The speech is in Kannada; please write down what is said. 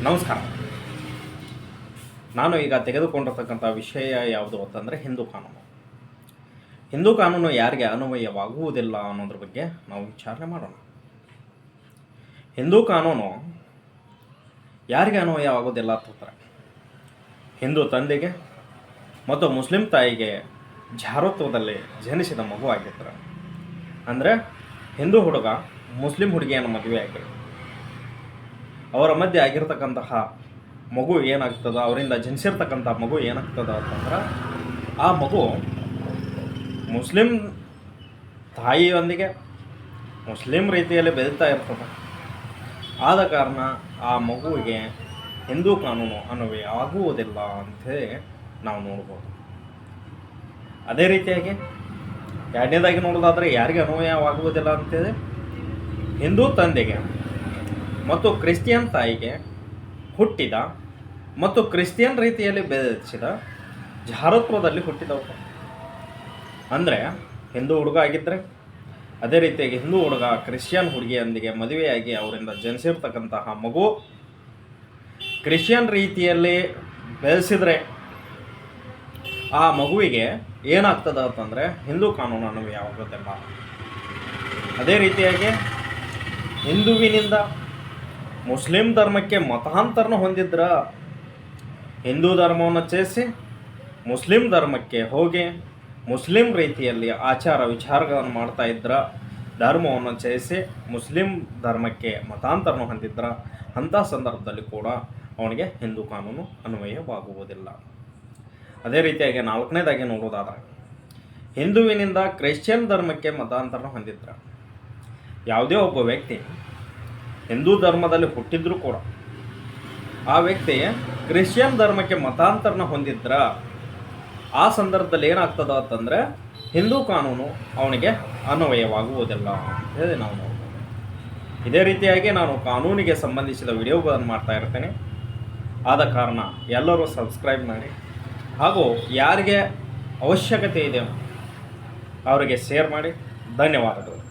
ನಮಸ್ಕಾರ. ನಾನು ಈಗ ತೆಗೆದುಕೊಂಡಿರ್ತಕ್ಕಂಥ ವಿಷಯ ಯಾವುದು ಅಂತಂದರೆ ಹಿಂದೂ ಕಾನೂನು. ಹಿಂದೂ ಕಾನೂನು ಯಾರಿಗೆ ಅನ್ವಯವಾಗುವುದಿಲ್ಲ ಅನ್ನೋದ್ರ ಬಗ್ಗೆ ನಾವು ವಿಚಾರಣೆ ಮಾಡೋಣ. ಹಿಂದೂ ಕಾನೂನು ಯಾರಿಗೆ ಅನ್ವಯವಾಗುವುದಿಲ್ಲ ಅಂತಂದರೆ ಹಿಂದೂ ತಂದೆಗೆ ಮತ್ತು ಮುಸ್ಲಿಂ ತಾಯಿಗೆ ಜಾರತ್ವದಲ್ಲಿ ಜನಿಸಿದ ಮಗು ಆಗಿರ್ತಾರೆ. ಅಂದರೆ ಹಿಂದೂ ಹುಡುಗ ಮುಸ್ಲಿಂ ಹುಡುಗಿಯನ್ನು ಮದುವೆ ಆಗಿ ಅವರ ಮಧ್ಯೆ ಆಗಿರ್ತಕ್ಕಂತಹ ಮಗು ಏನಾಗ್ತದ, ಅವರಿಂದ ಜನಿಸಿರ್ತಕ್ಕಂಥ ಮಗು ಏನಾಗ್ತದ ಅಂತಂದ್ರೆ ಆ ಮಗು ಮುಸ್ಲಿಂ ತಾಯಿಯೊಂದಿಗೆ ಮುಸ್ಲಿಂ ರೀತಿಯಲ್ಲಿ ಬೆಳೀತಾ ಇರ್ತದೆ. ಆದ ಕಾರಣ ಆ ಮಗುವಿಗೆ ಹಿಂದೂ ಕಾನೂನು ಅನ್ವಯ ಆಗುವುದಿಲ್ಲ ಅಂಥೇಳಿ ನಾವು ನೋಡ್ಬೋದು. ಅದೇ ರೀತಿಯಾಗಿ ಎರಡನೇದಾಗಿ ನೋಡೋದಾದರೆ ಯಾರಿಗೆ ಅನ್ವಯವಾಗುವುದಿಲ್ಲ ಅಂತೇಳಿ ಹಿಂದೂ ತಂದೆಗೆ ಮತ್ತು ಕ್ರಿಶ್ಚಿಯನ್ ತಾಯಿಗೆ ಹುಟ್ಟಿದ ಮತ್ತು ಕ್ರಿಶ್ಚಿಯನ್ ರೀತಿಯಲ್ಲಿ ಬೆಳೆಸಿದ ಜಾರತ್ವದಲ್ಲಿ ಹುಟ್ಟಿದವರು. ಅಂದರೆ ಹಿಂದೂ ಹುಡುಗ ಆಗಿದ್ದರೆ ಅದೇ ರೀತಿಯಾಗಿ ಹಿಂದೂ ಹುಡುಗ ಕ್ರಿಶ್ಚಿಯನ್ ಹುಡುಗಿಯೊಂದಿಗೆ ಮದುವೆಯಾಗಿ ಅವರಿಂದ ಜನಿಸಿರ್ತಕ್ಕಂತಹ ಮಗು ಕ್ರಿಶ್ಚಿಯನ್ ರೀತಿಯಲ್ಲಿ ಬೆಳೆಸಿದರೆ ಆ ಮಗುವಿಗೆ ಏನಾಗ್ತದೆ ಅಂತಂದರೆ ಹಿಂದೂ ಕಾನೂನು ಅನ್ವಯವಾಗುವುದಿಲ್ಲ. ಅದೇ ರೀತಿಯಾಗಿ ಹಿಂದುವಿನಿಂದ ಮುಸ್ಲಿಂ ಧರ್ಮಕ್ಕೆ ಮತಾಂತರನ ಹೊಂದಿದ್ರ ಹಿಂದೂ ಧರ್ಮವನ್ನು ತ್ಯಜಿಸಿ ಮುಸ್ಲಿಂ ಧರ್ಮಕ್ಕೆ ಹೋಗಿ ಮುಸ್ಲಿಂ ರೀತಿಯಲ್ಲಿ ಆಚಾರ ವಿಚಾರಗಳನ್ನು ಮಾಡ್ತಾ ಇದ್ರ, ಧರ್ಮವನ್ನು ತ್ಯಜಿಸಿ ಮುಸ್ಲಿಂ ಧರ್ಮಕ್ಕೆ ಮತಾಂತರನ ಹೊಂದಿದ್ರ ಅಂಥ ಸಂದರ್ಭದಲ್ಲಿ ಕೂಡ ಅವನಿಗೆ ಹಿಂದೂ ಕಾನೂನು ಅನ್ವಯವಾಗುವುದಿಲ್ಲ. ಅದೇ ರೀತಿಯಾಗಿ ನಾಲ್ಕನೇದಾಗಿ ನೋಡೋದಾದರೆ ಹಿಂದುವಿನಿಂದ ಕ್ರಿಶ್ಚಿಯನ್ ಧರ್ಮಕ್ಕೆ ಮತಾಂತರನ ಹೊಂದಿದ್ರ ಯಾವುದೇ ಒಬ್ಬ ವ್ಯಕ್ತಿ ಹಿಂದೂ ಧರ್ಮದಲ್ಲಿ ಹುಟ್ಟಿದ್ರೂ ಕೂಡ ಆ ವ್ಯಕ್ತಿ ಕ್ರಿಶ್ಚಿಯನ್ ಧರ್ಮಕ್ಕೆ ಮತಾಂತರನ ಹೊಂದಿದ್ರ ಆ ಸಂದರ್ಭದಲ್ಲಿ ಏನಾಗ್ತದ ಅಂತಂದರೆ ಹಿಂದೂ ಕಾನೂನು ಅವನಿಗೆ ಅನ್ವಯವಾಗುವುದಿಲ್ಲ ಅಂತ ಹೇಳಿ ನಾವು ನೋಡ್ಬೋದು. ಇದೇ ರೀತಿಯಾಗಿ ನಾನು ಕಾನೂನಿಗೆ ಸಂಬಂಧಿಸಿದ ವಿಡಿಯೋಗಳನ್ನು ಮಾಡ್ತಾ ಇರ್ತೇನೆ. ಆದ ಕಾರಣ ಎಲ್ಲರೂ ಸಬ್ಸ್ಕ್ರೈಬ್ ಮಾಡಿ ಹಾಗೂ ಯಾರಿಗೆ ಅವಶ್ಯಕತೆ ಇದೆ ಅವರಿಗೆ ಶೇರ್ ಮಾಡಿ. ಧನ್ಯವಾದಗಳು.